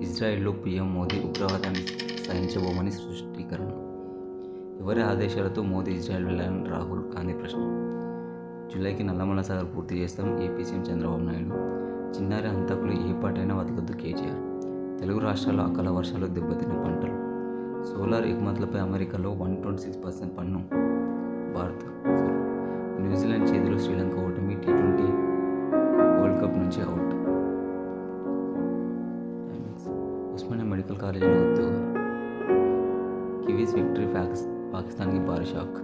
ఇజ్రాయెల్లో PM Modi ఉగ్రవాదాన్ని సహించబోమని స్పష్టీకరణ. ఎవరి ఆదేశాలతో మోదీ ఇజ్రాయెల్ వెళ్లాలని రాహుల్ గాంధీ ప్రశ్న. జూలైకి నల్లమల సాగర్ పూర్తి చేస్తాం ఏపీ సీఎం చంద్రబాబు నాయుడు. చిన్నారి హంతకులు ఏ పాటైనా వదలొద్దు కేసీఆర్. తెలుగు రాష్ట్రాల్లో అకాల వర్షాలు దెబ్బతిన్న పంటలు. సోలార్ ఎగుమతులపై అమెరికాలో 126% పన్ను. భారత్ న్యూజిలాండ్ చేతిలో శ్రీలంక ఓటమి. టీ20 వరల్డ్ కప్ నుంచి అవుట్. ఉస్మానియా మెడికల్ కాలేజీలో ఉద్యోగాలు. కివీస్ విక్టరీ పాకిస్తాన్కి భారీ షాక్.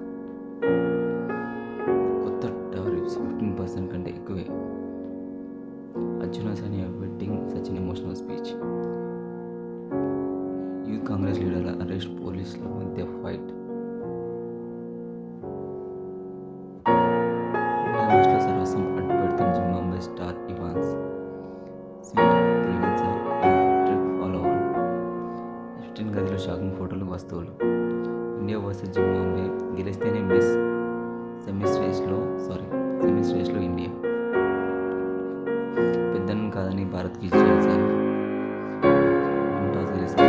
కొత్త టారిఫ్స్ 15% కంటే ఎక్కువే. Arjuna Sania wedding Sachin emotional speech. Youth Congress లీడర్ల అరెస్ట్, పోలీసుల మధ్య ఫైట్. ఇంటర్నేషనల్ సర్వస్వం అడ్డు పెడతాం జింబాబ్వే స్టార్ ఇవాన్స్. గదిలో షాకింగ్ ఫోటోలు, వస్తువులు. India versus Zimbabwe. గెలిస్తేనే సెమీస్ రేస్లో ఇండియా. పెద్దను కాదని భారత్కి ఇజ్రాయెల్ సార్. టాస్ గెలిస్తే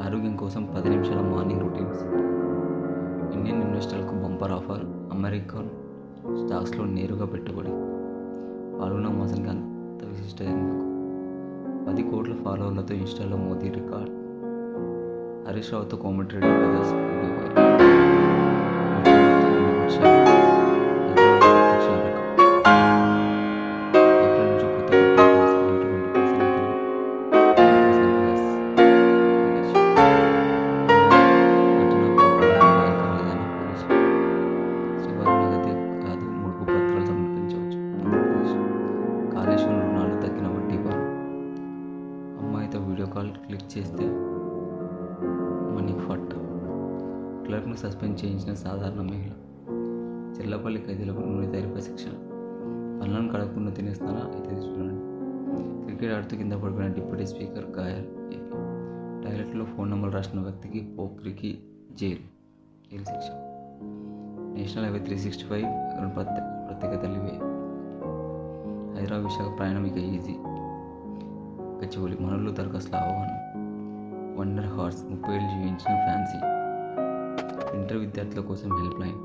ఆరోగ్యం కోసం 10 నిమిషాల మార్నింగ్ రొటీన్స్. ఇండియన్ ఇన్వెస్టర్లకు బంపర్ ఆఫర్. అమెరికన్ స్టాక్స్లో నేరుగా పెట్టుబడి. పాల్గొన్న మోసానికి అంత విశిష్టత ఎందుకు? 10 కోట్ల ఫాలోవర్లతో ఇన్స్టాలో మోదీ రికార్డ్. హరీష్ రావుతో Komatireddy brothers video viral. Kaleshwaram రుణాలు తగ్గిన వడ్డీ భారం. అమ్మాయితో వీడియో కాల్ క్లిక్ చేస్తే మనీ ఫట్. క్లర్క్ను సస్పెండ్ చేయించిన సాధారణ మహిళ. చెల్లపల్లి ఖైదీలకు నూనె తయారీపై శిక్షణ. పనులను కడగకుండా తినేస్తారా? అయితే చూడండి. క్రికెట్ ఆడుతూ కింద పడిపోయిన డిప్యూటీ స్పీకర్ గాయాలు. ఏపీ టాయిలెట్లో ఫోన్ నెంబర్ రాసిన వ్యక్తికి పోక్రికి జైలు శిక్ష. నేషనల్ హైవే 365 ప్రత్యేక తెలివే. హైదరాబాద్ విశాఖ ప్రయాణం ఇక ఈజీ. గచ్చిబౌలి మనోళ్ళు దరఖాస్తుల ఆహ్వానం. వండర్ హార్స్ 30 ఏళ్ళు జీవించిన ఫ్యాన్సీ. ఇంటర్ విద్యార్థుల కోసం హెల్ప్ లైన్.